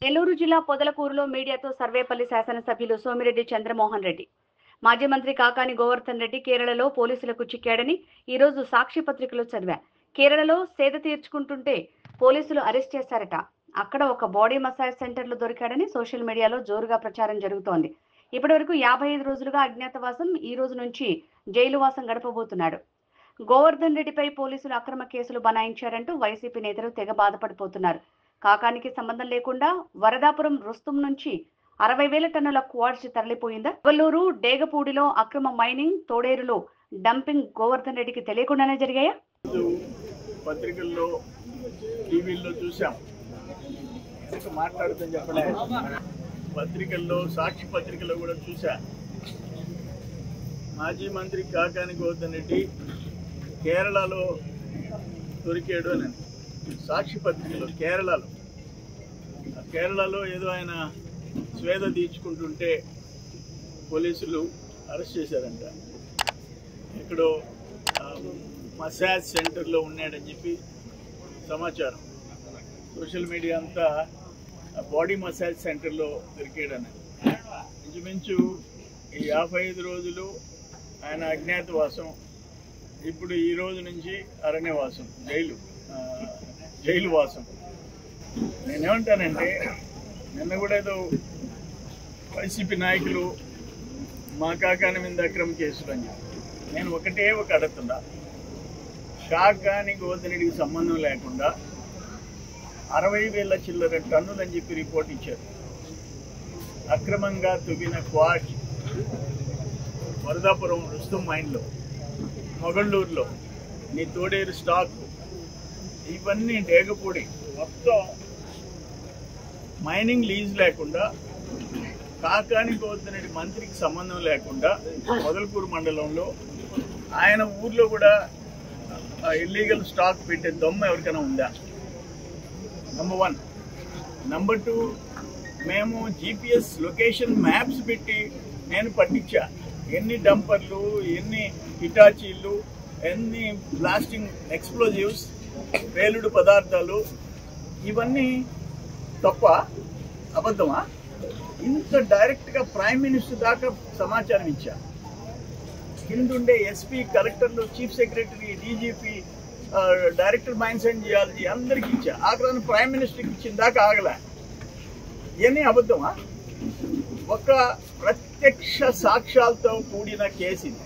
నెల్లూరు జిల్లా పొదలకూరులో మీడియాతో సర్వేపల్లి శాసనసభ్యులు సోమిరెడ్డి చంద్రమోహన్ రెడ్డి మాజీ మంత్రి కాకాని గోవర్ధన్ రెడ్డి కేరళలో పోలీసులకు చిక్కాడని ఈ రోజు సాక్షి పత్రికలో చదివా. కేరళలో సేద తీర్చుకుంటుంటే పోలీసులు అరెస్ట్ చేశారట. అక్కడ ఒక బాడీ మసాజ్ సెంటర్లో దొరికాడని సోషల్ మీడియాలో జోరుగా ప్రచారం జరుగుతోంది. ఇప్పటివరకు 55 రోజులుగా అజ్ఞాతవాసం, ఈ రోజు నుంచి జైలు వాసం గడపబోతున్నాడు. గోవర్ధన్ రెడ్డిపై పోలీసులు అక్రమ కేసులు బనాయించారంటూ వైసీపీ నేతలు తెగ బాధపడిపోతున్నారు. కాకానికి సంబంధం లేకుండా వరదాపురం రుస్తుం నుంచి 60,000 టన్నుల క్వార్ట్జ్ తరలిపోయిందా? కొల్లూరు డేగపూడిలో అక్రమ మైనింగ్, తోడేరులో డంపింగ్ గోవర్ధన్ రెడ్డికి తెలియకుండానే జరిగాయా? పత్రికల్లో, టీవీల్లో చూసాం. మాట్లాడుతూ చెప్పలే, పత్రికల్లో, సాక్షి పత్రికల్లో కూడా చూసా. మాజీ మంత్రి కాకాని గోవర్ధన్ రెడ్డి కేరళలో దొరికాడు అని సాక్షి పత్రికలో. కేరళలో ఏదో ఆయన స్వేద తీర్చుకుంటుంటే పోలీసులు అరెస్ట్ చేశారంట. ఎక్కడో మసాజ్ సెంటర్లో ఉన్నాడని చెప్పి సమాచారం. సోషల్ మీడియా అంతా బాడీ మసాజ్ సెంటర్లో దొరికాడని. ఇంచుమించు ఈ 55 రోజులు ఆయన అజ్ఞాతవాసం, ఇప్పుడు ఈ రోజు నుంచి అరణ్యవాసం, జైలు వాసం. నేనేమంటానంటే, నిన్న కూడా ఏదో వైసీపీ నాయకులు మా కాకాని మీద అక్రమ కేసులు అని చెప్పి, నేను ఒకటే అడుగుతున్నా. కాకాని గోవర్ధన్ రెడ్డికి సంబంధం లేకుండా 60,000 చిల్లర టన్నులు అని చెప్పి రిపోర్ట్ ఇచ్చారు. అక్రమంగా తవ్విన క్వార్ట్జ్ వరదాపురం రుస్తుం మైన్లో, మొగళ్ళూరులో, నీ తోడేరు స్టాక్, ఇవన్నీ డేగపూడి మొత్తం మైనింగ్ లీజ్ లేకుండా, కాకాని గోవర్ధన్ రెడ్డి మంత్రికి సంబంధం లేకుండా పొదలకూరు మండలంలో ఆయన ఊర్లో కూడా ఇల్లీగల్ స్టాక్ పెట్టే దొమ్మ ఎవరికైనా ఉందా? నంబర్ 1. నంబర్ 2, మేము GPS లొకేషన్ మ్యాప్స్ పెట్టి నేను పట్టించా. ఎన్ని డంపర్లు, ఎన్ని హిటాచీలు, ఎన్ని బ్లాస్టింగ్ ఎక్స్ప్లోజివ్స్, పేలుడు పదార్థాలు, ఇవన్నీ తప్ప అబద్ధమా? ఇంత డైరెక్ట్గా ప్రైమ్ మినిస్టర్ దాకా సమాచారం ఇచ్చా. కిందుండే ఎస్పీ, కలెక్టర్లు, chief secretary, DGP, director mines and geology అందరికి ఇచ్చా. ఆఖరాన్ని ప్రైమ్ మినిస్టర్కి ఇచ్చిన దాకా ఆగలే. ఇవన్నీ అబద్ధమా? ఒక ప్రత్యక్ష సాక్ష్యాలతో కూడిన కేసు ఇది.